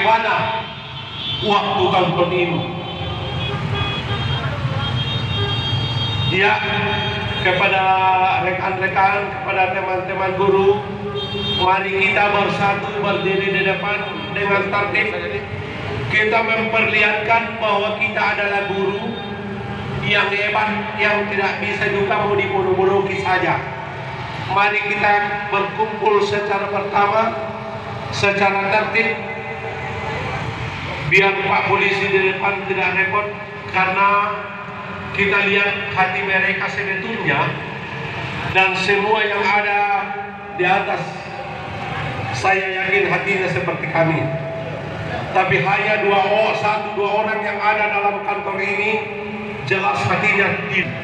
bagaimana waktu kantor ini. Ya, kepada rekan-rekan, kepada teman-teman guru, mari kita bersatu berdiri di depan dengan tertib. Kita memperlihatkan bahwa kita adalah guru yang hebat, yang tidak bisa juga mau dibunuh-bunuhi saja. Mari kita berkumpul secara pertama, secara tertib, biar Pak Polisi di depan tidak repot, karena kita lihat hati mereka sebetulnya, dan semua yang ada di atas, saya yakin hatinya seperti kami. Tapi hanya satu dua orang yang ada dalam kantor ini, jelas hatinya tidak.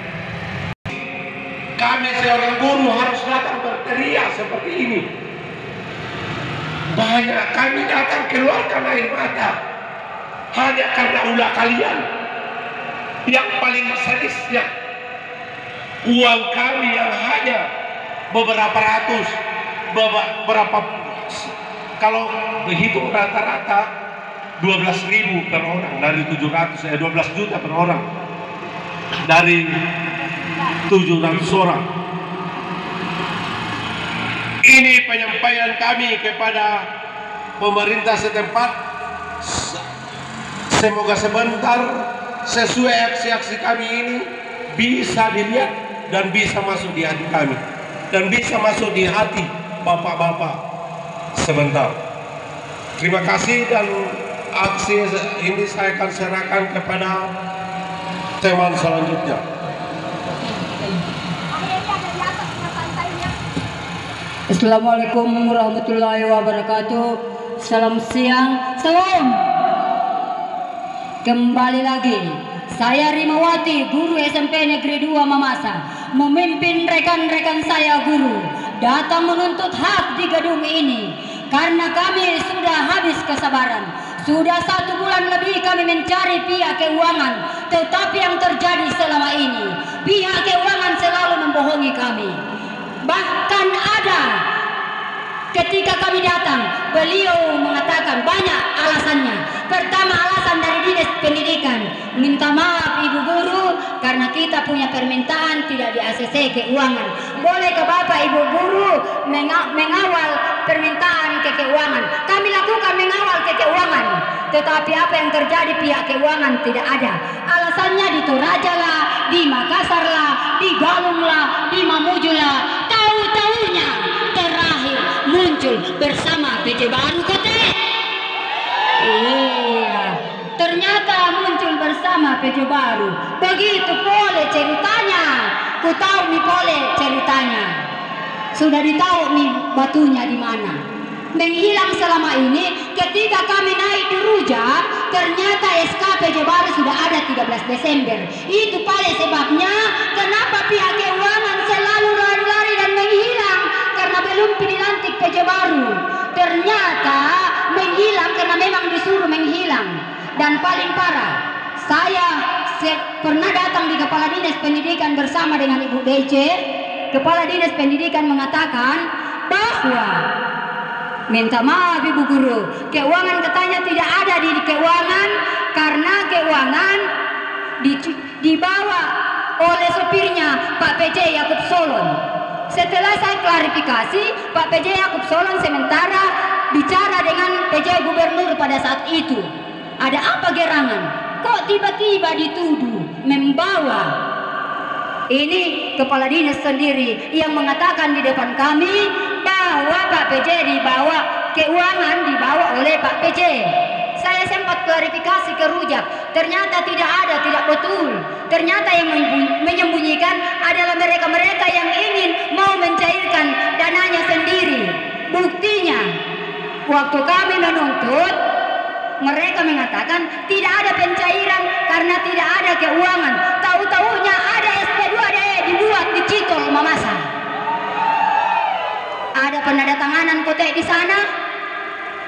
Kami seorang guru harus datang berteriak seperti ini. Banyak kami datang keluarkan air mata hanya karena ulah kalian. Yang paling sadisnya, uang kami yang hanya beberapa ratus, kalau begitu rata-rata 12.000 per orang dari 12 juta per orang dari 700 orang. Ini penyampaian kami kepada pemerintah setempat. Semoga sebentar sesuai aksi-aksi kami ini bisa dilihat dan bisa masuk di hati kami dan bisa masuk di hati bapak-bapak sebentar. Terima kasih, dan aksi ini saya akan serahkan kepada teman selanjutnya. Assalamualaikum warahmatullahi wabarakatuh. Salam siang, salam. Kembali lagi, saya Rimawati, guru SMP Negeri 2 Mamasa, memimpin rekan-rekan saya guru datang menuntut hak di gedung ini karena kami sudah habis kesabaran. Sudah 1 bulan lebih kami mencari pihak keuangan, tetapi yang terjadi selama ini, pihak keuangan selalu membohongi kami. Bahkan ada ketika kami datang, beliau mengatakan banyak alasannya. Pertama, alasan dari dinas pendidikan, minta maaf ibu guru karena kita punya permintaan tidak di ACC keuangan. Boleh ke bapak ibu guru mengawal permintaan ke keuangan. Kami lakukan mengawal ke keuangan, tetapi apa yang terjadi, pihak keuangan tidak ada. Alasannya di Toraja lah, di Makassar lah, di Galung lah, di Mamuju lah. Tahu-tahunya terakhir muncul bersama PJ Baru Kote. Iya, ternyata muncul bersama PJ Baru. Begitu pole ceritanya. Ku tahu mi pole ceritanya. Sudah ditahu mi batunya di mana. Menghilang selama ini. Ketika kami naik di Rujak, ternyata SK PJ Baru sudah ada 13 Desember. Itu paling sebabnya kenapa pihak keuangan selalu lari-lari dan menghilang, karena belum dilantik PJ Baru. Ternyata menghilang karena memang disuruh menghilang. Dan paling parah, saya pernah datang di Kepala Dinas Pendidikan bersama dengan Ibu BC. Kepala Dinas Pendidikan mengatakan bahwa minta maaf ibu guru, keuangan katanya tidak ada di keuangan karena keuangan dibawa oleh sopirnya Pak PJ Yakub Solon. Setelah saya klarifikasi, Pak PJ Yakub Solon sementara bicara dengan PJ Gubernur pada saat itu. Ada apa gerangan? Kok tiba-tiba dituduh membawa? Ini kepala dinas sendiri yang mengatakan di depan kami bahwa Pak PJ dibawa, keuangan dibawa oleh Pak PJ. Saya sempat klarifikasi ke Rujak, ternyata tidak ada, tidak betul. Ternyata yang menyembunyikan adalah mereka-mereka yang ingin mau mencairkan dananya sendiri. Buktinya, waktu kami menuntut, mereka mengatakan tidak ada pencairan karena tidak ada keuangan. Tahu-tahunya ada SP2DE dibuat di Citol Mamasa. Ada penandatanganan kote di sana.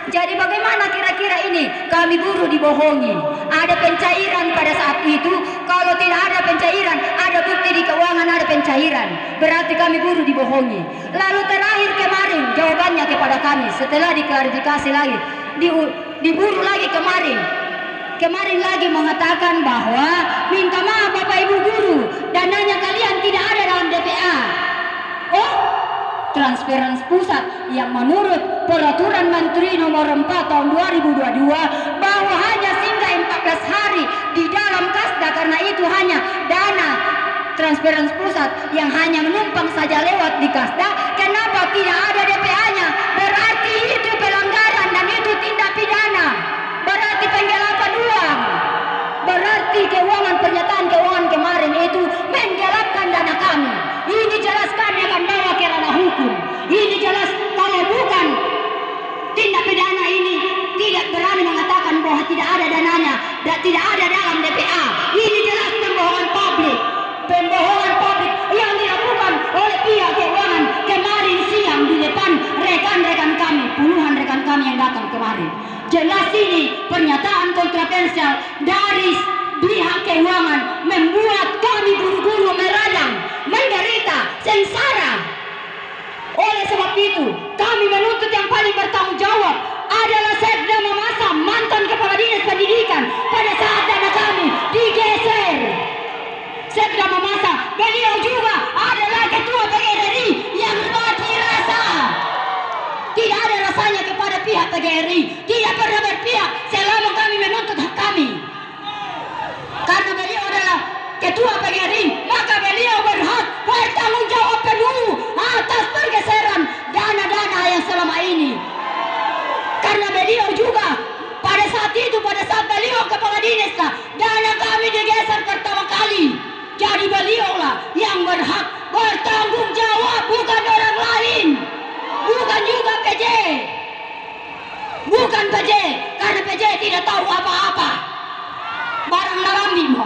Jadi bagaimana kira-kira ini? Kami guru dibohongi. Ada pencairan pada saat itu. Kalau tidak ada pencairan, ada bukti di keuangan ada pencairan. Berarti kami guru dibohongi. Lalu terakhir kemarin jawabannya kepada kami setelah diklarifikasi lagi. diburu lagi kemarin lagi mengatakan bahwa minta maaf Bapak Ibu guru, dananya kalian tidak ada dalam DPA. Oh, transferan pusat yang menurut peraturan Menteri nomor 4 tahun 2022 bahwa hanya singgah 14 hari di dalam Kasda, karena itu hanya dana transferan pusat yang hanya menumpang saja lewat di Kasda. Kenapa tidak ada DPA-nya? Berarti itu pelanggaran dan itu tindak pidana, berarti penggelapan uang, berarti pernyataan keuangan kemarin itu menggelapkan dana kami. Ini jelas kami akan bawa ke ranah hukum. Ini jelas kalau bukan tindak pidana ini tidak berani mengatakan bahwa tidak ada dananya dan tidak ada dalam DPA. Ini jelas pembohongan publik yang dilakukan oleh pihak keuangan kemarin siang di depan rekan-rekan kami, puluhan rekan kami yang datang kemarin. Jelas ini pernyataan kontroversial dari pihak keuangan membuat kami guru-guru meradang, menderita, sengsara. Oleh sebab itu kami menuntut yang paling bertanggung jawab adalah Sekda Mamasa, mantan Kepala Dinas Pendidikan, pada saat dana kami digeser. Sekda Mamasa, beliau juga adalah ketua PGRI yang dirasa tidak ada rasanya kepada pihak PGRI, tidak pernah berpihak selama kami menuntut hak kami. Karena beliau adalah ketua PGRI, maka beliau berhak bertanggung jawab penuh atas pergeseran dana-dana yang selama ini. Karena beliau juga pada saat beliau kepala dinas, dana kami digeser pertama kali. Jadi beliaulah yang berhak bertanggung jawab, bukan orang lain, bukan juga PJ, karena PJ tidak tahu apa-apa, barang larambi mo.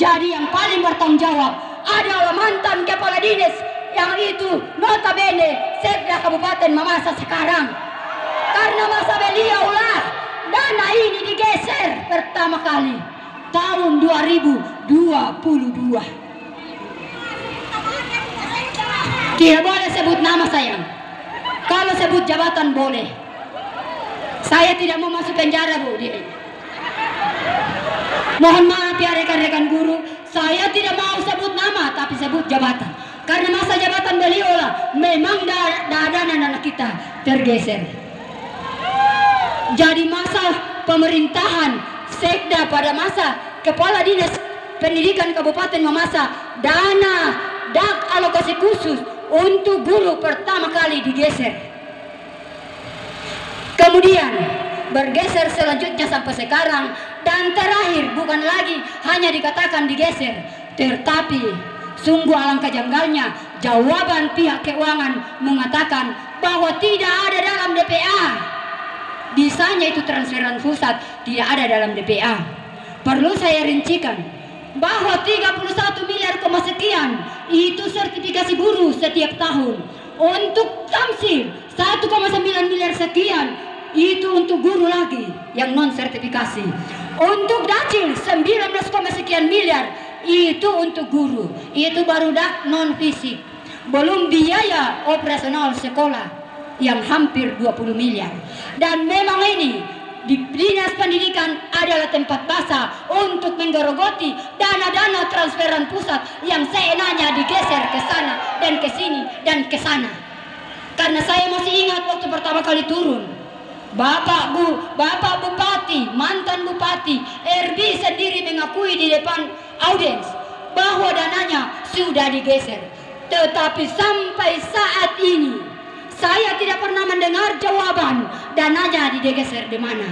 Jadi yang paling bertanggung jawab adalah mantan kepala dinas yang itu notabene Sekda Kabupaten Mamasa sekarang. Karena masa beliaulah dana ini digeser pertama kali tahun 2022. Tidak boleh sebut nama saya. Kalau sebut jabatan boleh. Saya tidak mau masuk penjara, Bu. Mohon maaf ya rekan-rekan guru, saya tidak mau sebut nama tapi sebut jabatan. Karena masa jabatan beliau lah memang dana kita tergeser. Jadi masa pemerintahan Sekda pada masa Kepala Dinas Pendidikan Kabupaten Mamasa, dana dak alokasi khusus untuk guru pertama kali digeser. Kemudian bergeser selanjutnya sampai sekarang, dan terakhir bukan lagi hanya dikatakan digeser, tetapi sungguh alangkah janggalnya jawaban pihak keuangan mengatakan bahwa tidak ada dalam DPA. Bisanya itu transferan pusat tidak ada dalam DPA. Perlu saya rincikan bahwa 31 miliar sekian itu sertifikasi guru setiap tahun. Untuk Tamsil 1,9 miliar sekian itu untuk guru lagi yang non sertifikasi. Untuk Dacil 19, sekian miliar itu untuk guru. Itu baru dak non fisik. Belum biaya operasional sekolah yang hampir 20 miliar. Dan memang ini di Dinas Pendidikan adalah tempat basah untuk menggerogoti dana-dana transferan pusat yang seenaknya digeser ke sana dan ke sini dan ke sana. Karena saya masih ingat waktu pertama kali turun, Bapak Bupati, mantan Bupati RB sendiri mengakui di depan audiens bahwa dananya sudah digeser. Tetapi sampai saat ini saya tidak pernah mendengar jawaban dananya digeser di mana.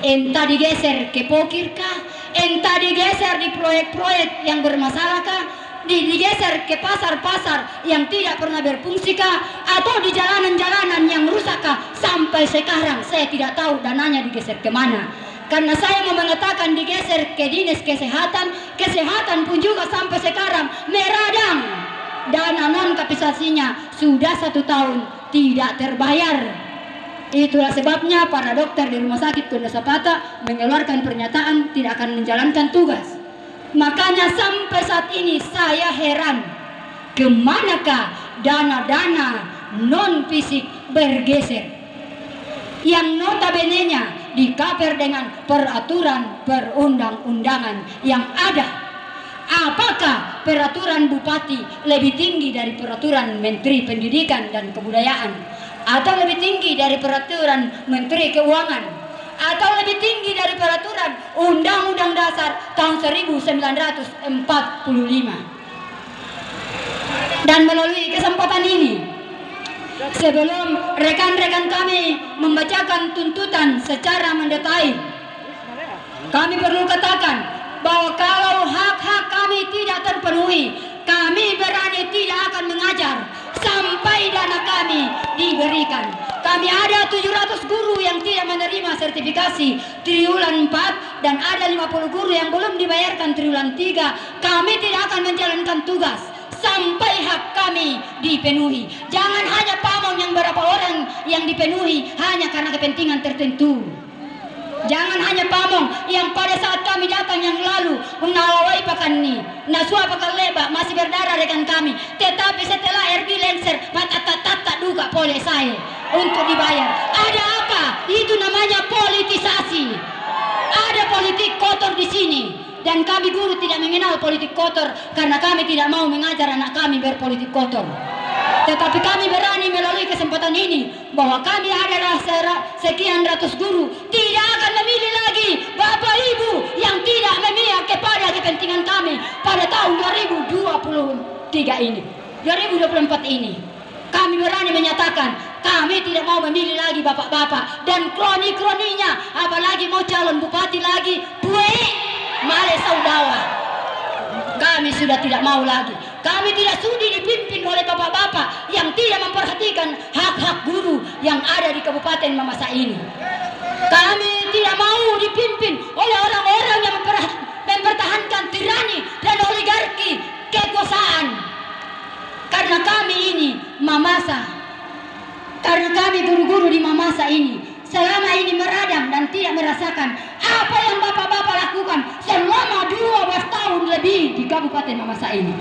Entah digeser ke pokirkah, entah digeser di proyek-proyek yang bermasalahkah, digeser ke pasar-pasar yang tidak pernah berfungsikah, atau di jalanan-jalanan yang rusakkah. Sampai sekarang saya tidak tahu dananya digeser ke mana. Karena saya mau mengatakan digeser ke dinas kesehatan pun juga sampai sekarang meradang. Dana non kapasitasnya sudah 1 tahun tidak terbayar. Itulah sebabnya para dokter di Rumah Sakit Kondo Zapata mengeluarkan pernyataan tidak akan menjalankan tugas. Makanya sampai saat ini saya heran, kemanakah dana-dana non fisik bergeser, yang notabene-nya dikaper dengan peraturan perundang-undangan yang ada. Apakah peraturan bupati lebih tinggi dari peraturan Menteri Pendidikan dan Kebudayaan? Atau lebih tinggi dari peraturan Menteri Keuangan? Atau lebih tinggi dari peraturan Undang-Undang Dasar tahun 1945? Dan melalui kesempatan ini, sebelum rekan-rekan kami membacakan tuntutan secara mendetail, kami perlu katakan bahwa kalau hak-hak kami tidak terpenuhi, kami berani tidak akan mengajar sampai dana kami diberikan. Kami ada 700 guru yang tidak menerima sertifikasi triwulan 4 dan ada 50 guru yang belum dibayarkan triwulan 3. Kami tidak akan menjalankan tugas sampai hak kami dipenuhi. Jangan hanya pamong yang berapa orang yang dipenuhi hanya karena kepentingan tertentu. Jangan hanya pamong yang pada saat kami datang yang lalu mengalawai pakan ni nasua pakan leba masih berdarah rekan kami, tetapi setelah RB Lancer patata duga boleh saya untuk dibayar. Ada apa? Itu namanya politisasi. Ada politik kotor di sini. Dan kami guru tidak mengenal politik kotor karena kami tidak mau mengajar anak kami berpolitik kotor. Tetapi kami berani melalui kesempatan ini bahwa kami adalah sekian ratus guru tidak akan memilih lagi Bapak Ibu yang tidak memihak kepada kepentingan kami pada tahun 2023 ini, 2024 ini. Kami berani menyatakan kami tidak mau memilih lagi bapak-bapak dan kroni-kroninya, apalagi mau calon bupati lagi, male saudawa. Kami sudah tidak mau lagi. Kami tidak sudi dipimpin oleh bapak-bapak yang tidak memperhatikan hak-hak guru yang ada di Kabupaten Mamasa ini. Kami tidak mau dipimpin oleh orang-orang yang mempertahankan tirani dan oligarki kekuasaan. Karena kami ini Mamasa, karena kami guru-guru di Mamasa ini selama ini meradang dan tidak merasakan apa yang bapak-bapak lakukan selama 12 tahun lebih di Kabupaten Mamasa ini.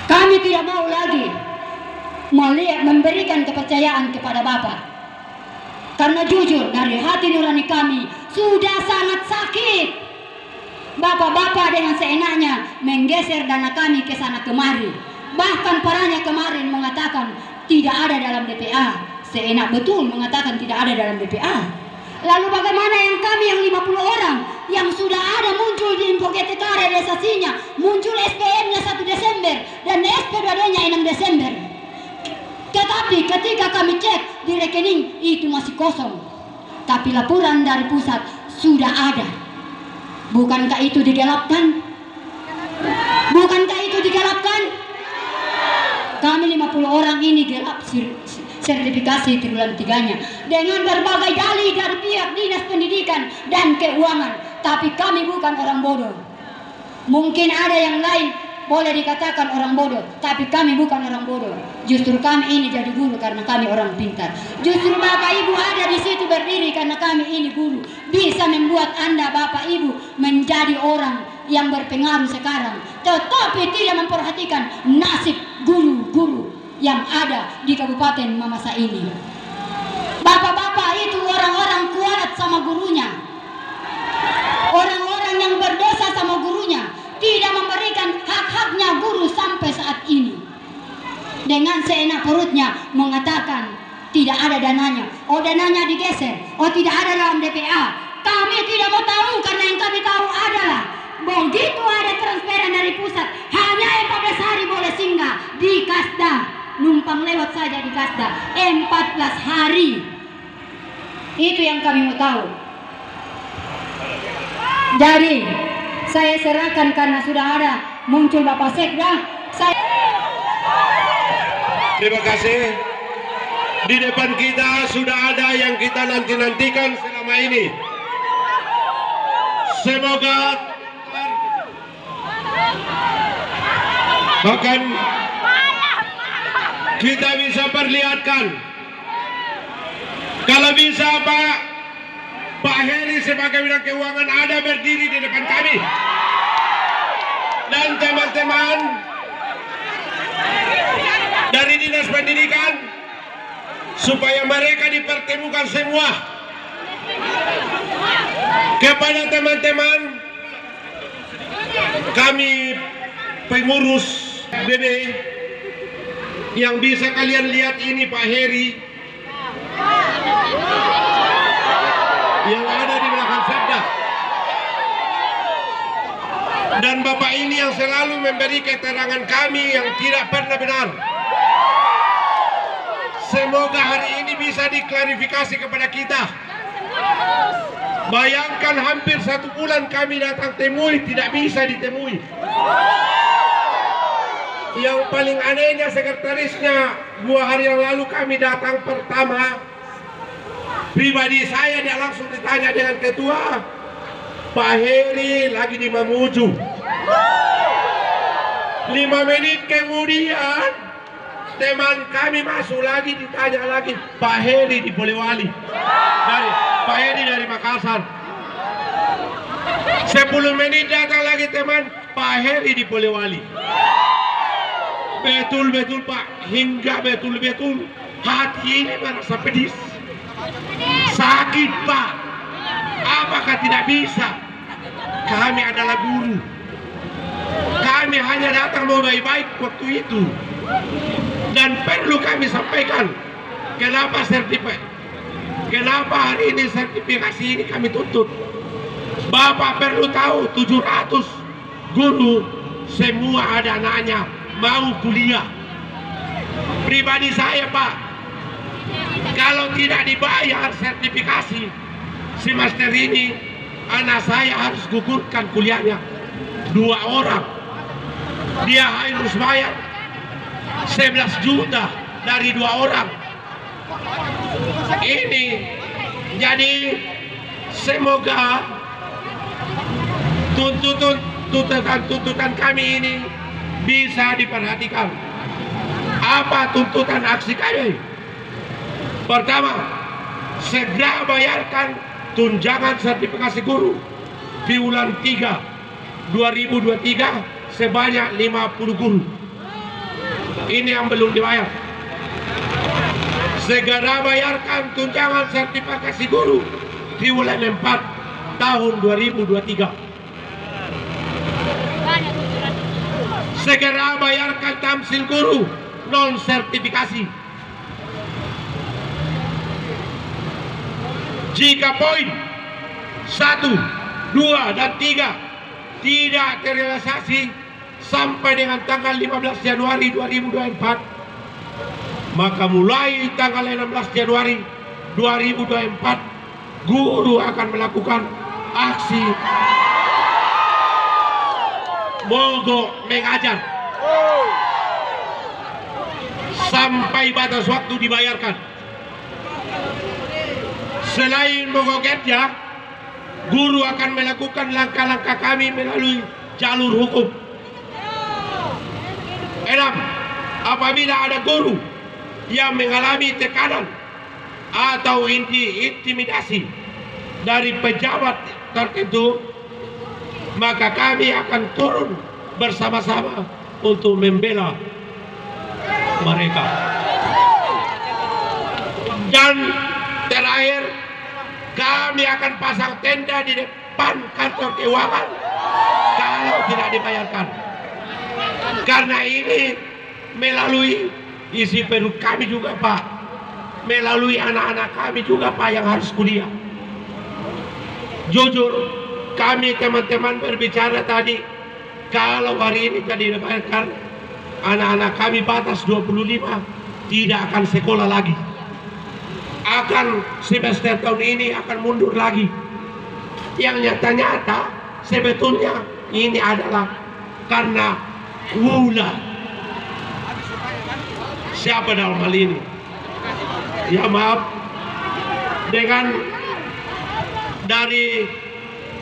Kami tidak mau lagi memberikan kepercayaan kepada bapak, karena jujur dari hati nurani kami sudah sangat sakit. Bapak-bapak dengan seenaknya menggeser dana kami ke sana kemari. Bahkan parahnya kemarin mengatakan tidak ada dalam DPA. Seenak betul mengatakan tidak ada dalam DPA. Lalu bagaimana yang kami yang 50 orang yang sudah ada muncul di info GTK realisasinya, muncul SPM-nya 1 Desember dan SP2D-nya 6 Desember. Tetapi ketika kami cek di rekening itu masih kosong. Tapi laporan dari pusat sudah ada. Bukankah itu digelapkan? Bukankah itu digelapkan? Kami 50 orang ini gelap sertifikasi triwulan 3-nya dengan berbagai dalih dari pihak Dinas Pendidikan dan Keuangan. Tapi kami bukan orang bodoh. Mungkin ada yang lain boleh dikatakan orang bodoh, tapi kami bukan orang bodoh. Justru kami ini jadi guru karena kami orang pintar. Justru Bapak Ibu ada di situ berdiri karena kami ini guru. Bisa membuat Anda Bapak Ibu menjadi orang yang berpengaruh sekarang, tetapi tidak memperhatikan nasib guru-guru yang ada di Kabupaten Mamasa ini. Bapak-bapak itu orang-orang kuat sama gurunya, orang-orang yang berdosa sama gurunya, tidak memberikan hak-haknya guru sampai saat ini. Dengan seenak perutnya mengatakan tidak ada dananya. Oh, dananya digeser. Oh, tidak ada dalam DPA. Kami tidak mau tahu, karena yang kami tahu adalah begitu ada transferan dari pusat, hanya 14 hari boleh singgah di Kasda. Numpang lewat saja di Kasda 14 hari. Itu yang kami mau tahu. Jadi saya serahkan karena sudah ada muncul Bapak Sekda. Terima kasih. Di depan kita sudah ada yang kita nanti-nantikan selama ini. Semoga akan kita bisa perlihatkan. Kalau bisa Pak Heri sebagai bidang keuangan ada berdiri di depan kami. Dan teman-teman dari Dinas Pendidikan, supaya mereka dipertemukan semua Kepada teman-teman kami pengurus BB yang bisa kalian lihat ini Pak Heri yang ada di belakang Sabda, dan Bapak ini yang selalu memberi keterangan kami yang tidak pernah benar. Semoga hari ini bisa diklarifikasi kepada kita. Bayangkan hampir 1 bulan kami datang temui, tidak bisa ditemui. Yang paling anehnya sekretarisnya 2 hari yang lalu kami datang pertama, pribadi saya dia langsung ditanya dengan ketua, Pak Heri lagi di Mamuju. 5 menit kemudian teman kami masuk lagi, ditanya lagi, Pak Heri di Polewali. Pak Heri dari Makassar. 10 menit datang lagi teman, Pak Heri di Polewali. Betul-betul Pak, hingga betul-betul hati ini merasa pedis. Sakit Pak. Apakah tidak bisa? Kami adalah guru. Kami hanya datang mau baik-baik waktu itu. Dan perlu kami sampaikan kenapa hari ini sertifikasi ini kami tuntut. Bapak perlu tahu 700 guru semua ada anaknya mau kuliah. Pribadi saya Pak, kalau tidak dibayar sertifikasi semester ini, anak saya harus gugurkan kuliahnya. 2 orang dia harus bayar 11 juta dari 2 orang. Ini jadi semoga tuntutan kami ini bisa diperhatikan. Apa tuntutan aksi kami? Pertama, segera bayarkan tunjangan sertifikasi guru di bulan 3 2023 sebanyak 50 guru. Ini yang belum dibayar. Segera bayarkan tunjangan sertifikasi guru di bulan 4 tahun 2023. Segera bayarkan tamsil guru non sertifikasi. Jika poin 1, 2, dan 3 tidak terrealisasi sampai dengan tanggal 15 Januari 2024, maka mulai tanggal 16 Januari 2024 guru akan melakukan aksi mogok mengajar sampai batas waktu dibayarkan. Selain mogok kerja, guru akan melakukan langkah-langkah kami melalui jalur hukum. 6. Apabila ada guru yang mengalami tekanan atau intimidasi dari pejabat tertentu, maka kami akan turun bersama-sama untuk membela mereka. Dan terakhir, kami akan pasang tenda di depan kantor keuangan kalau tidak dibayarkan. Karena ini melalui isi perut kami juga Pak, melalui anak-anak kami juga Pak yang harus kuliah. Jujur, kami teman-teman berbicara tadi, kalau hari ini tidak dibayarkan, anak-anak kami batas 25 tidak akan sekolah lagi. Akan semester tahun ini akan mundur lagi. Yang nyata-nyata sebetulnya ini adalah karena gula. Siapa dalam hal ini? Ya maaf, dengan dari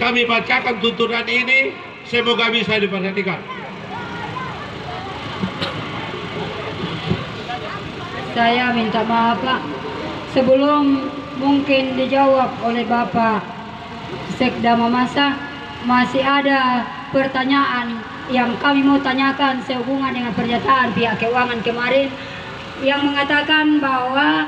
kami bacakan tuntutan ini, semoga bisa diperhatikan. Saya minta maaf Pak, sebelum mungkin dijawab oleh Bapak Sekda Mamasa, masih ada pertanyaan yang kami mau tanyakan sehubungan dengan pernyataan pihak keuangan kemarin yang mengatakan bahwa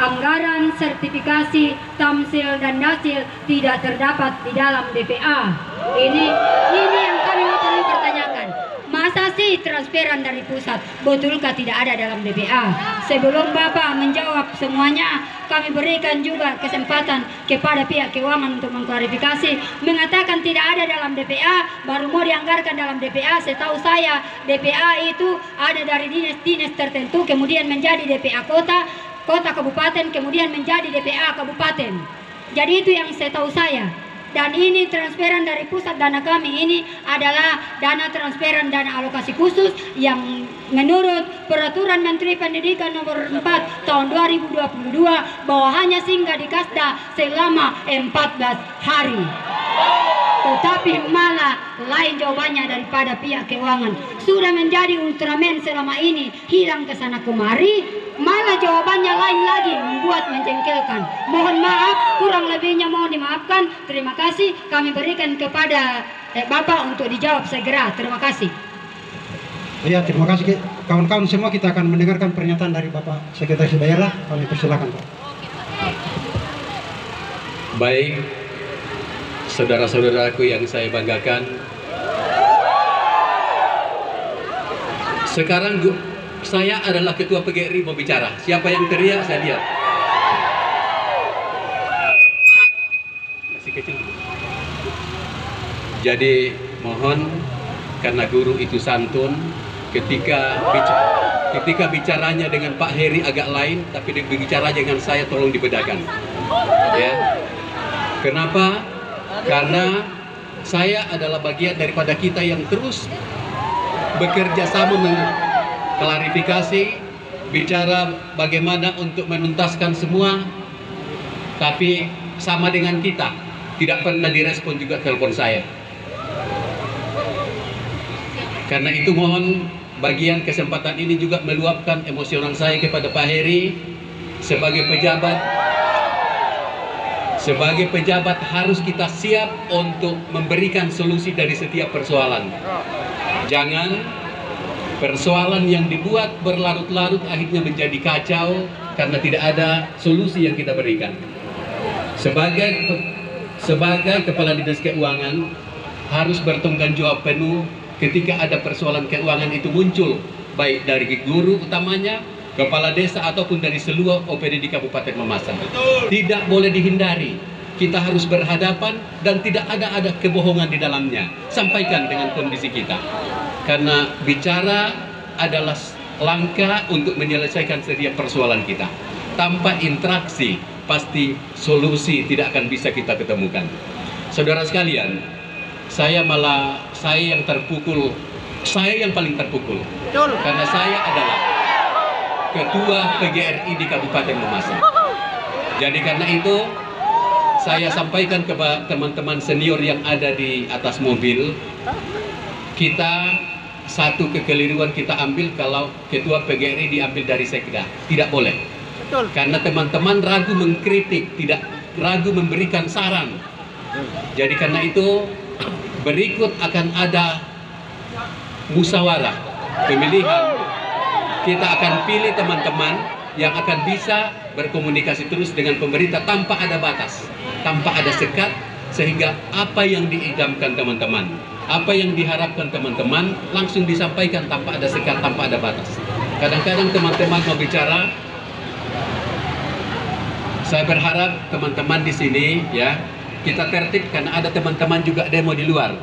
Anggaran sertifikasi, tamsil dan nasil tidak terdapat di dalam DPA. Ini yang kami perlu pertanyakan. Masa sih transferan dari pusat? Betulkah tidak ada dalam DPA? Sebelum Bapak menjawab semuanya, kami berikan juga kesempatan kepada pihak keuangan untuk mengklarifikasi. Mengatakan tidak ada dalam DPA, baru mau dianggarkan dalam DPA. Setahu saya DPA itu ada dari dinas-dinas tertentu, kemudian menjadi DPA kota kabupaten, kemudian menjadi DPA kabupaten. Jadi itu yang saya tahu saya. Dan ini transferan dari pusat, dana kami ini adalah dana transferan dana alokasi khusus yang menurut Peraturan Menteri Pendidikan Nomor 4 Tahun 2022 bawahannya singgah di Kasda selama 14 hari. Tetapi malah lain jawabannya daripada pihak keuangan. Sudah menjadi Ultraman selama ini, hilang ke sana kemari, malah jawabannya lain lagi, membuat menjengkelkan. Mohon maaf, kurang lebihnya mohon dimaafkan. Terima kasih, kami berikan kepada Bapak untuk dijawab segera. Terima kasih. Ya, terima kasih kawan-kawan semua. Kita akan mendengarkan pernyataan dari Bapak Sekretaris Daerah. Kami persilakan, Pak. Baik, saudara-saudaraku yang saya banggakan, sekarang saya adalah Ketua PGRI mau bicara. Siapa yang teriak saya lihat. Masih kecil. Jadi mohon, karena guru itu santun, ketika bicaranya dengan Pak Heri agak lain, tapi bicara dengan saya tolong dibedakan. Ya. Kenapa? Karena saya adalah bagian daripada kita yang terus bekerja sama mengklarifikasi, bicara bagaimana untuk menuntaskan semua, tapi sama dengan kita, tidak pernah direspon juga telepon saya. Karena itu mohon bagian kesempatan ini juga meluapkan emosional saya kepada Pak Heri. Sebagai pejabat harus kita siap untuk memberikan solusi dari setiap persoalan. Jangan persoalan yang dibuat berlarut-larut akhirnya menjadi kacau karena tidak ada solusi yang kita berikan. Sebagai Kepala Dinas Keuangan harus bertanggung jawab penuh ketika ada persoalan keuangan itu muncul, baik dari guru utamanya, kepala desa ataupun dari seluruh OPD di Kabupaten Mamasa. Tidak boleh dihindari. Kita harus berhadapan dan tidak ada kebohongan di dalamnya. Sampaikan dengan kondisi kita. Karena bicara adalah langkah untuk menyelesaikan setiap persoalan kita. Tanpa interaksi, pasti solusi tidak akan bisa kita ketemukan. Saudara sekalian, saya yang terpukul, saya yang paling terpukul. Karena saya adalah Ketua PGRI di Kabupaten Mamasa. Jadi karena itu saya sampaikan kepada teman-teman senior yang ada di atas mobil, kita satu kekeliruan kita ambil kalau Ketua PGRI diambil dari Sekda. Tidak boleh. Karena teman-teman ragu mengkritik, tidak ragu memberikan saran. Jadi karena itu berikut akan ada musyawarah pemilihan. Kita akan pilih teman-teman yang akan bisa berkomunikasi terus dengan pemerintah tanpa ada batas, tanpa ada sekat, sehingga apa yang diidamkan teman-teman, apa yang diharapkan teman-teman langsung disampaikan tanpa ada sekat, tanpa ada batas. Kadang-kadang teman-teman mau bicara, saya berharap teman-teman di sini ya, kita tertib karena ada teman-teman juga demo di luar.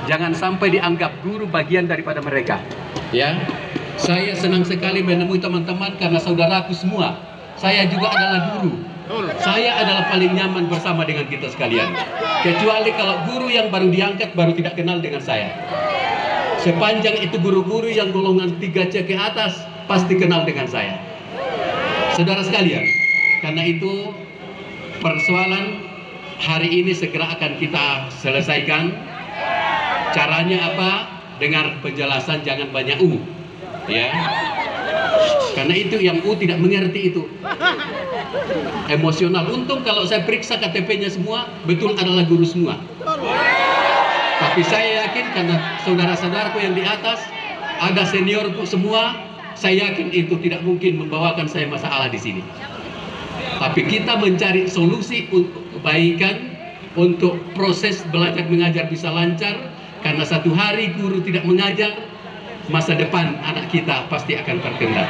Jangan sampai dianggap guru bagian daripada mereka. Ya, saya senang sekali menemui teman-teman karena saudaraku semua. Saya juga adalah guru. Saya adalah paling nyaman bersama dengan kita sekalian. Kecuali kalau guru yang baru diangkat baru tidak kenal dengan saya. Sepanjang itu guru-guru yang golongan 3C ke atas pasti kenal dengan saya. Saudara sekalian, karena itu persoalan hari ini segera akan kita selesaikan. Caranya apa? Dengar penjelasan, jangan banyak ya. Karena itu yang tidak mengerti itu emosional. Untung kalau saya periksa KTP-nya semua betul adalah guru semua. Tapi saya yakin karena saudara-saudaraku yang di atas ada seniorku semua, saya yakin itu tidak mungkin membawakan saya masalah di sini. Tapi kita mencari solusi untuk kebaikan, untuk proses belajar mengajar bisa lancar, karena satu hari guru tidak mengajar, masa depan anak kita pasti akan terkenal.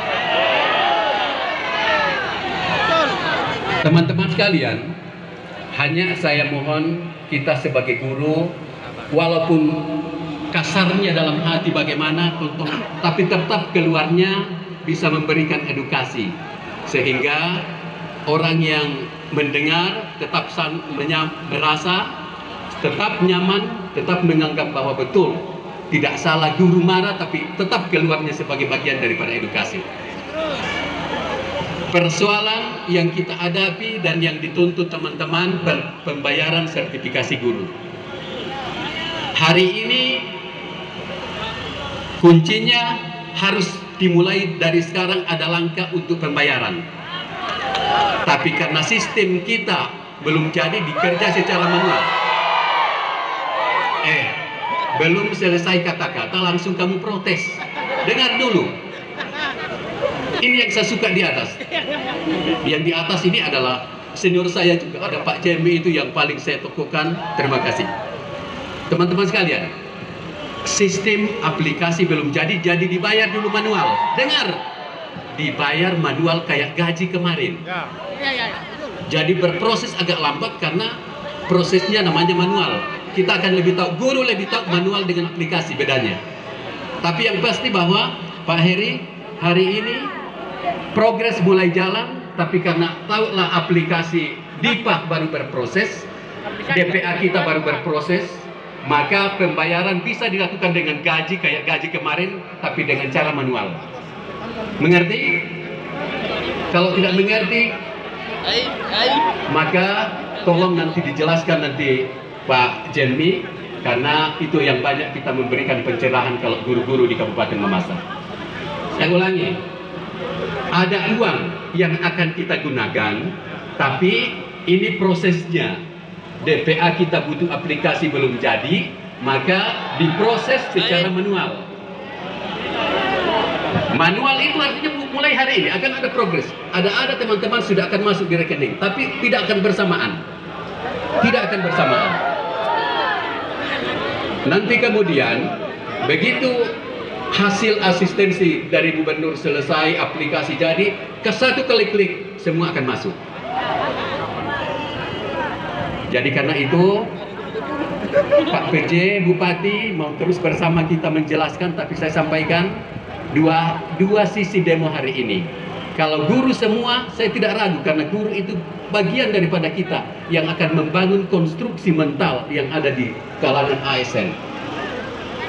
Teman-teman sekalian, hanya saya mohon kita sebagai guru, walaupun kasarnya dalam hati bagaimana, tapi tetap keluarnya bisa memberikan edukasi, sehingga orang yang mendengar tetap merasa tetap nyaman, tetap menganggap bahwa betul, tidak salah guru marah, tapi tetap keluarnya sebagai bagian daripada edukasi. Persoalan yang kita hadapi dan yang dituntut teman-teman, pembayaran sertifikasi guru. Hari ini kuncinya harus dimulai dari sekarang, ada langkah untuk pembayaran. Tapi karena sistem kita belum jadi, dikerja secara manual. Belum selesai kata-kata langsung kamu protes. Dengar dulu. Ini yang saya suka di atas. Yang di atas ini adalah senior saya juga, ada Pak Jemi, itu yang paling saya tokohkan. Terima kasih. Teman-teman sekalian, sistem aplikasi belum jadi dibayar dulu manual. Dengar, dibayar manual kayak gaji kemarin. Jadi berproses agak lambat karena prosesnya namanya manual. Kita akan lebih tahu, guru lebih tahu manual dengan aplikasi bedanya. Tapi yang pasti bahwa Pak Heri, hari ini progres mulai jalan, tapi karena tahulah aplikasi DIPA baru berproses, DPA kita baru berproses, maka pembayaran bisa dilakukan dengan gaji kayak gaji kemarin, tapi dengan cara manual. Mengerti? Kalau tidak mengerti, maka tolong nanti dijelaskan nanti Pak Jenmi, karena itu yang banyak kita memberikan pencerahan kalau guru-guru di Kabupaten Mamasa. Saya ulangi, ada uang yang akan kita gunakan, tapi ini prosesnya. DPA kita butuh aplikasi belum jadi, maka diproses secara manual. Manual itu artinya mulai hari ini akan ada progres. Ada teman-teman sudah akan masuk di rekening, tapi tidak akan bersamaan. Tidak akan bersamaan. Nanti kemudian begitu hasil asistensi dari gubernur selesai, aplikasi jadi, ke satu klik semua akan masuk. Jadi karena itu Pak PJ, Bupati mau terus bersama kita menjelaskan, tapi saya sampaikan dua sisi demo hari ini. Kalau guru semua, saya tidak ragu, karena guru itu bagian daripada kita yang akan membangun konstruksi mental yang ada di kalangan ASN.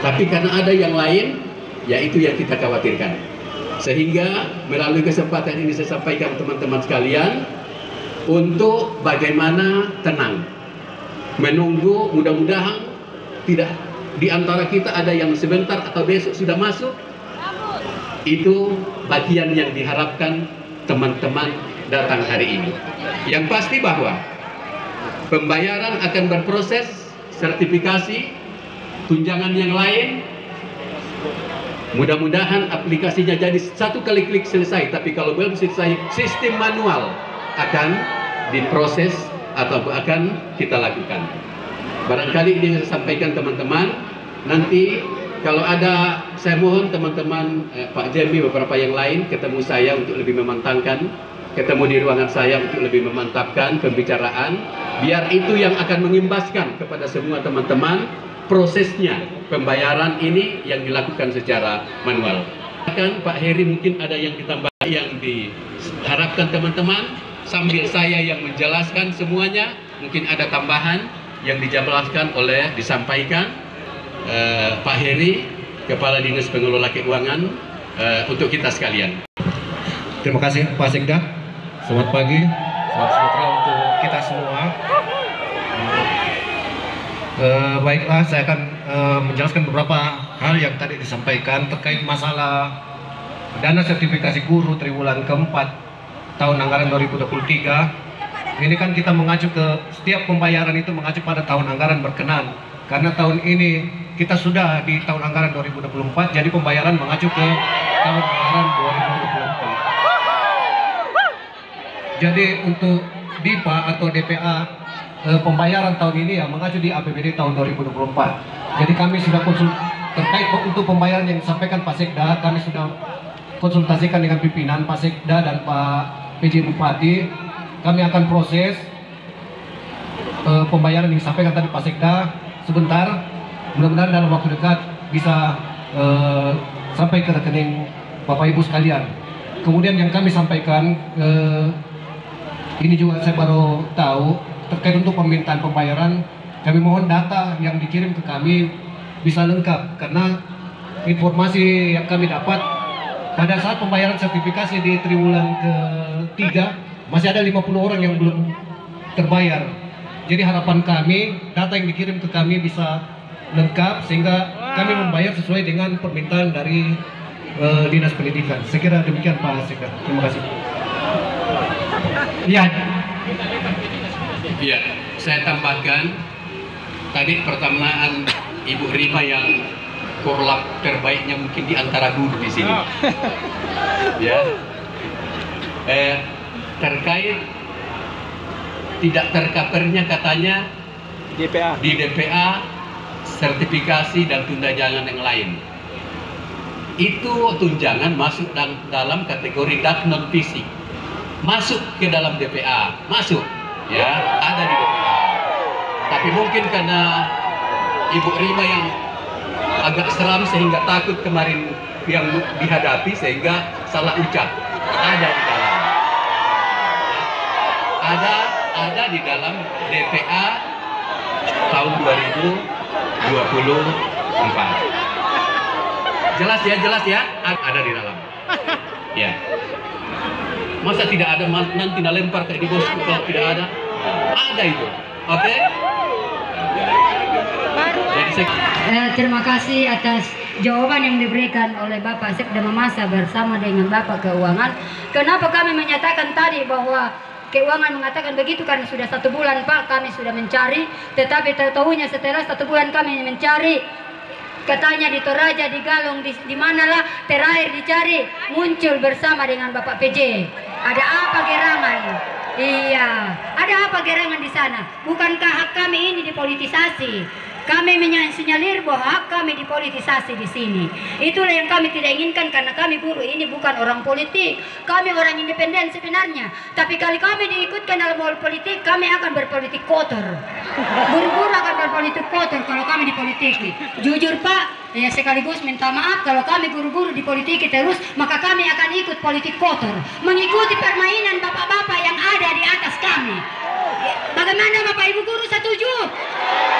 Tapi karena ada yang lain, yaitu yang kita khawatirkan. Sehingga melalui kesempatan ini saya sampaikan teman-teman sekalian, untuk bagaimana tenang, menunggu, mudah-mudahan tidak di antara kita ada yang sebentar atau besok sudah masuk. Itu bagian yang diharapkan teman-teman datang hari ini. Yang pasti bahwa pembayaran akan berproses, sertifikasi, tunjangan yang lain. Mudah-mudahan aplikasinya jadi satu kali klik selesai. Tapi kalau belum selesai, sistem manual akan diproses atau akan kita lakukan. Barangkali ini yang saya sampaikan teman-teman. Nanti kalau ada, saya mohon teman-teman Pak Jemi, beberapa yang lain ketemu saya untuk lebih memantangkan, ketemu di ruangan saya untuk lebih memantapkan pembicaraan, biar itu yang akan mengimbaskan kepada semua teman-teman prosesnya pembayaran ini yang dilakukan secara manual. Akan Pak Heri mungkin ada yang ditambah, yang diharapkan teman-teman, sambil saya yang menjelaskan semuanya, mungkin ada tambahan yang dijelaskan oleh, disampaikan Pak Heri, Kepala Dinas Pengelola Keuangan, untuk kita sekalian. Terima kasih Pak Sekda. Selamat pagi, selamat sejahtera untuk kita semua. Baiklah, saya akan menjelaskan beberapa hal yang tadi disampaikan terkait masalah dana sertifikasi guru triwulan keempat tahun anggaran 2023. Ini kan kita mengacu ke setiap pembayaran itu mengacu pada tahun anggaran berkenan. Karena tahun ini kita sudah di tahun anggaran 2024, jadi pembayaran mengacu ke tahun anggaran 2024. Jadi untuk DIPA atau DPA pembayaran tahun ini ya mengacu di APBD tahun 2024. Jadi kami sudah terkait untuk pembayaran yang disampaikan Pak Sekda, kami sudah konsultasikan dengan pimpinan Pak Sekda dan Pak PJ Bupati. Kami akan proses pembayaran yang disampaikan tadi Pak Sekda sebentar. Mudah-mudahan dalam waktu dekat bisa sampai ke rekening Bapak Ibu sekalian. Kemudian yang kami sampaikan, ini juga saya baru tahu terkait untuk permintaan pembayaran, kami mohon data yang dikirim ke kami bisa lengkap, karena informasi yang kami dapat pada saat pembayaran sertifikasi di triwulan ke-3 masih ada 50 orang yang belum terbayar. Jadi harapan kami data yang dikirim ke kami bisa lengkap sehingga kami membayar sesuai dengan permintaan dari Dinas Pendidikan. Saya kira demikian Pak Sekda. Terima kasih. Iya. Ya, saya tambahkan tadi pertanyaan Ibu Rima yang korlap terbaiknya mungkin di antara guru di sini. Ya, terkait tidak tercovernya katanya di DPA, sertifikasi dan tunjangan yang lain. Itu tunjangan masuk dalam kategori dak non fisik, masuk ke dalam DPA, masuk, ya, ada di DPA. Tapi mungkin karena Ibu Rima yang agak seram sehingga takut kemarin yang dihadapi sehingga salah ucap, ada di dalam, ada di dalam DPA tahun 2024. Jelas ya, ada di dalam. Ya. Masa tidak ada, nanti lempar kayak di bosku kalau tidak ada? Ada itu. Oke? Jadi Terima kasih atas jawaban yang diberikan oleh Bapak Sekda Mamasa bersama dengan Bapak Keuangan. Kenapa kami menyatakan tadi bahwa Keuangan mengatakan begitu karena sudah 1 bulan Pak kami sudah mencari, tetapi tahu-tahunya setelah 1 bulan kami mencari, katanya di Toraja, di Galung, di manalah terakhir dicari muncul bersama dengan Bapak PJ. Ada apa gerangan? Iya, ada apa gerangan di sana? Bukankah hak kami ini dipolitisasi? Kami menyalir bahwa hak kami dipolitisasi di sini. Itulah yang kami tidak inginkan karena kami guru ini bukan orang politik. Kami orang independen sebenarnya. Tapi kali kami diikutkan dalam politik, kami akan berpolitik kotor. Guru-guru akan berpolitik kotor kalau kami dipolitiki. Jujur Pak, ya sekaligus minta maaf kalau kami guru-guru dipolitiki terus, maka kami akan ikut politik kotor. Mengikuti permainan bapak-bapak yang ada di atas kami. Bagaimana Bapak Ibu guru setuju?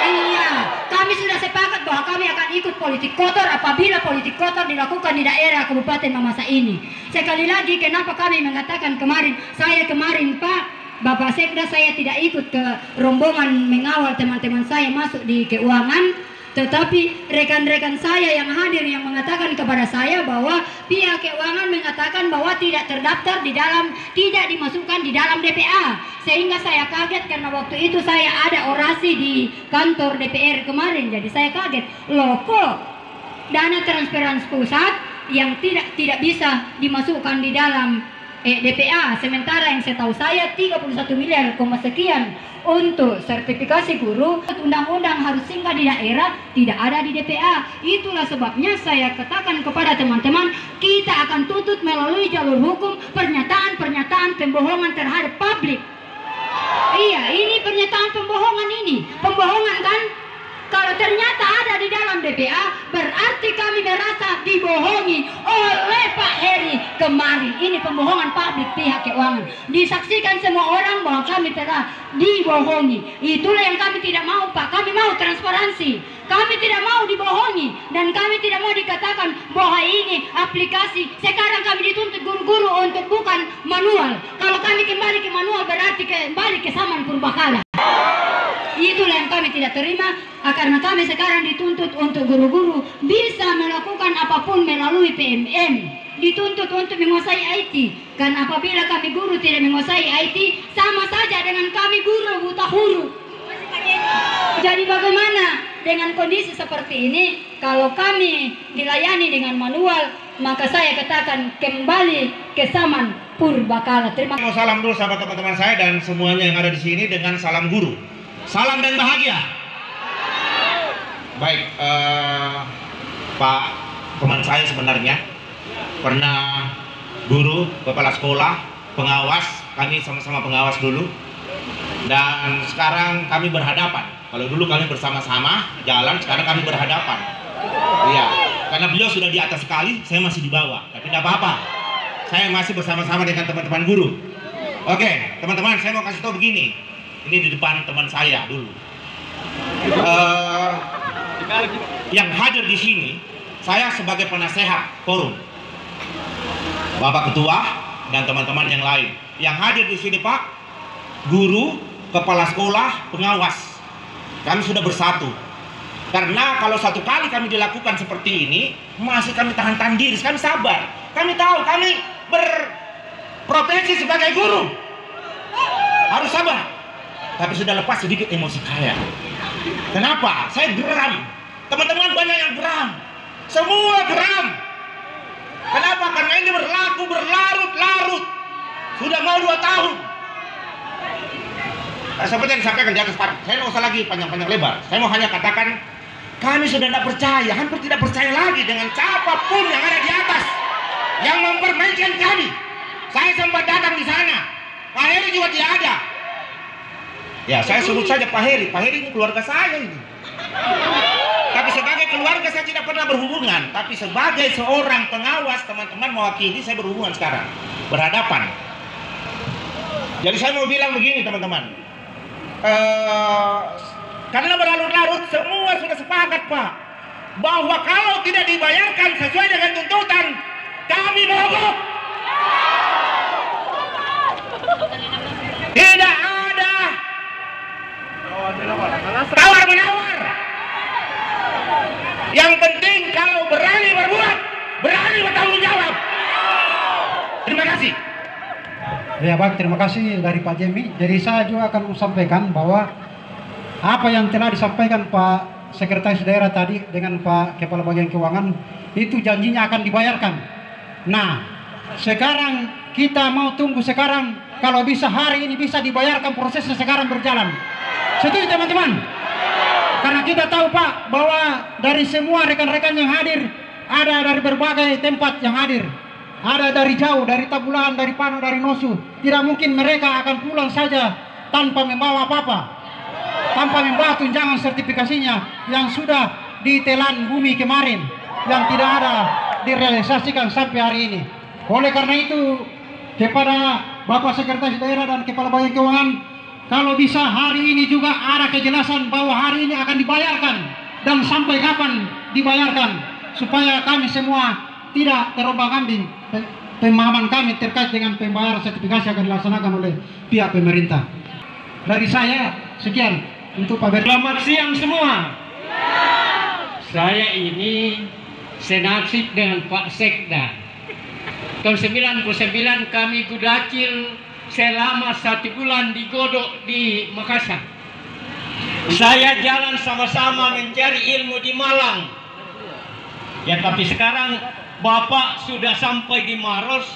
Iya, kami sudah sepakat bahwa kami akan ikut politik kotor apabila politik kotor dilakukan di daerah Kabupaten Mamasa ini. Sekali lagi, kenapa kami mengatakan kemarin Pak, Bapak Sekda saya tidak ikut ke rombongan mengawal teman-teman saya masuk di keuangan. Tetapi rekan-rekan saya yang hadir yang mengatakan kepada saya bahwa pihak keuangan mengatakan bahwa tidak terdaftar di dalam, tidak dimasukkan di dalam DPA. Sehingga saya kaget karena waktu itu saya ada orasi di kantor DPR kemarin. Jadi saya kaget, loh kok dana transferan pusat yang tidak bisa dimasukkan di dalam DPA. Sementara yang saya tahu saya 31 miliar sekian untuk sertifikasi guru, undang-undang harus singgah di daerah, tidak ada di DPA. Itulah sebabnya saya katakan kepada teman-teman, kita akan tuntut melalui jalur hukum pernyataan-pernyataan pembohongan terhadap publik. Iya, ini pernyataan pembohongan ini. Pembohongan kan? Kalau ternyata ada di dalam DPA, berarti kami merasa dibohongi oleh Pak Heri kemarin. Ini pembohongan publik pihak keuangan. Disaksikan semua orang bahwa kami telah dibohongi. Itulah yang kami tidak mau Pak. Kami mau transparansi. Kami tidak mau dibohongi. Dan kami tidak mau dikatakan bahwa ini aplikasi. Sekarang kami dituntut guru-guru untuk bukan manual. Kalau kami kembali ke manual berarti kembali ke zaman purbakala. Itulah yang kami tidak terima, karena kami sekarang dituntut untuk guru-guru bisa melakukan apapun melalui PMM, dituntut untuk menguasai IT. Karena apabila kami guru tidak menguasai IT, sama saja dengan kami guru buta huruf. Jadi bagaimana dengan kondisi seperti ini? Kalau kami dilayani dengan manual, maka saya katakan kembali ke zaman Purbakala. Terima kasih. Mau salam dulu sama teman-teman saya dan semuanya yang ada di sini dengan salam guru. Salam dan bahagia. Baik, Pak teman saya sebenarnya pernah guru, kepala sekolah, pengawas, kami sama-sama pengawas dulu. Dan sekarang kami berhadapan. Kalau dulu kami bersama-sama jalan, sekarang kami berhadapan. Iya, karena beliau sudah di atas sekali, saya masih di bawah. Tapi tidak apa-apa, saya masih bersama-sama dengan teman-teman guru. Oke, teman-teman, saya mau kasih tahu begini. Ini di depan teman saya dulu. Yang hadir di sini, saya sebagai penasehat forum, Bapak Ketua dan teman-teman yang lain. Yang hadir di sini, Pak, guru, kepala sekolah, pengawas. Kami sudah bersatu. Karena kalau satu kali kami dilakukan seperti ini, masih kami tahan-tahan diri, kami sabar. Kami tahu kami berprofesi sebagai guru, harus sabar. Tapi sudah lepas sedikit emosi saya. Kenapa? Saya geram. Teman-teman banyak yang geram. Semua geram. Kenapa? Karena ini berlaku berlarut-larut. Sudah mau 2 tahun. Seperti yang disampaikan di atas, saya nggak usah lagi panjang-panjang lebar. Saya mau hanya katakan, kami sudah tidak percaya, hampir tidak percaya lagi dengan siapapun yang ada di atas yang mempermainkan kami. Saya sempat datang di sana, Pak Heri juga tidak ada. Ya, saya sebut saja Pak Heri. Pak Heri ini keluarga saya ini. Tapi sebagai keluarga saya tidak pernah berhubungan. Tapi sebagai seorang pengawas, teman-teman mewakili, saya berhubungan sekarang, berhadapan. Jadi saya mau bilang begini, teman-teman. Karena berlarut-larut, semua sudah sepakat, Pak, bahwa kalau tidak dibayarkan sesuai dengan tuntutan, kami mogok. Tidak ada tawar-menawar. Yang penting kalau berani berbuat, berani bertanggung jawab. Terima kasih. Ya baik, terima kasih dari Pak Jemi. Jadi saya juga akan sampaikan bahwa apa yang telah disampaikan Pak Sekretaris Daerah tadi dengan Pak Kepala Bagian Keuangan itu janjinya akan dibayarkan. Nah, sekarang kita mau tunggu sekarang, kalau bisa hari ini bisa dibayarkan, prosesnya sekarang berjalan. Setuju teman-teman? Karena kita tahu Pak bahwa dari semua rekan-rekan yang hadir, ada dari berbagai tempat yang hadir. Ada dari jauh, dari Tabulan, dari Pano, dari Nosu. Tidak mungkin mereka akan pulang saja tanpa membawa apa-apa, tanpa membawa tunjangan sertifikasinya yang sudah ditelan bumi kemarin, yang tidak ada direalisasikan sampai hari ini. Oleh karena itu, kepada Bapak Sekretaris Daerah dan Kepala Bagian Keuangan, kalau bisa hari ini juga ada kejelasan bahwa hari ini akan dibayarkan dan sampai kapan dibayarkan, supaya kami semua tidak terombang-ambing pemahaman kami terkait dengan pembayaran sertifikasi akan dilaksanakan oleh pihak pemerintah. Dari saya sekian untuk Pak Ber. Selamat siang semua. Saya ini senasib dengan Pak Sekda. Tahun 99 kami Gudacil selama 1 bulan digodok di Makassar. Saya jalan sama-sama mencari ilmu di Malang. Ya, tapi sekarang Bapak sudah sampai di Maros,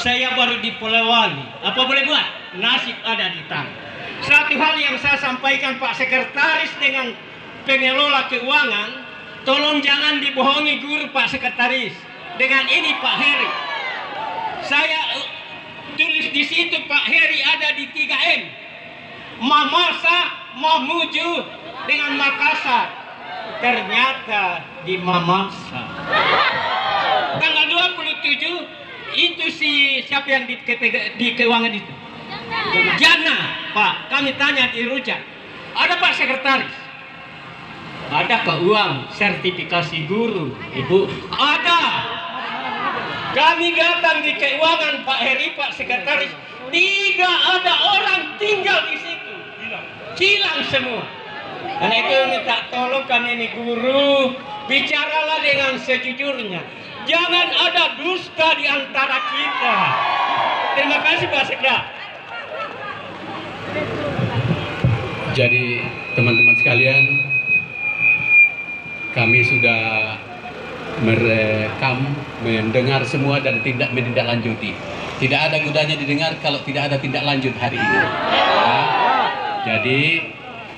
saya baru di Polewali. Apa boleh buat? Nasib ada di tangan. Satu hal yang saya sampaikan Pak Sekretaris dengan pengelola keuangan, tolong jangan dibohongi guru Pak Sekretaris. Dengan ini Pak Heri, saya tulis di situ Pak Heri ada di 3M, Mamasa, Mamuju dengan Makassar. Ternyata di Mamasa. Tanggal 27 itu si siapa yang di keuangan itu? Jana, Pak. Kami tanya di Rujak. Ada Pak Sekretaris? Ada keuangan sertifikasi guru, Ibu? Ada. Kami datang di keuangan Pak Heri, Pak Sekretaris, tidak ada orang tinggal di situ. Hilang semua. Karena itu minta tolong kami ini guru, bicaralah dengan sejujurnya. Jangan ada dusta di antara kita. Terima kasih Pak Sekda. Jadi teman-teman sekalian, kami sudah merekam, mendengar semua dan tidak menindaklanjuti. Tidak ada gunanya didengar kalau tidak ada tindak lanjut hari ini. Ya. Jadi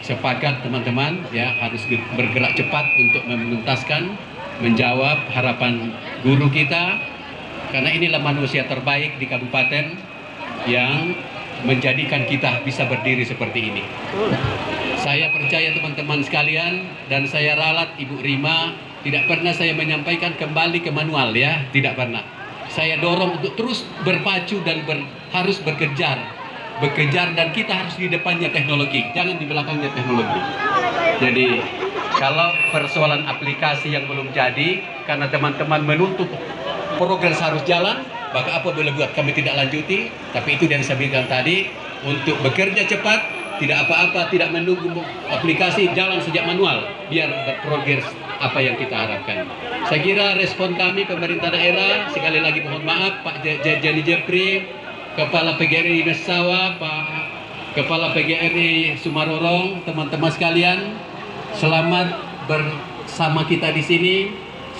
sepakat teman-teman ya, harus bergerak cepat untuk menuntaskan, menjawab harapan guru kita, karena inilah manusia terbaik di kabupaten yang menjadikan kita bisa berdiri seperti ini. Saya percaya teman-teman sekalian, dan saya ralat Ibu Rima, tidak pernah saya menyampaikan kembali ke manual ya, tidak pernah. Saya dorong untuk terus berpacu dan harus bekerja, dan kita harus di depannya teknologi, jangan di belakangnya teknologi. Jadi kalau persoalan aplikasi yang belum jadi, karena teman-teman menuntut progres harus jalan, maka apa boleh buat, kami tidak lanjuti. Tapi itu yang saya bilang tadi, untuk bekerja cepat, tidak apa-apa, tidak menunggu aplikasi, jalan sejak manual, biar berprogres apa yang kita harapkan. Saya kira respon kami pemerintah daerah, sekali lagi mohon maaf Pak Jani Jepri, Kepala PGRI Mesawa, Pak Kepala PGRI Sumarorong, teman-teman sekalian, selamat bersama kita di sini.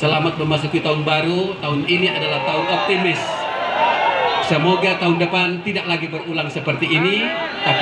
Selamat memasuki tahun baru. Tahun ini adalah tahun optimis. Semoga tahun depan tidak lagi berulang seperti ini, tapi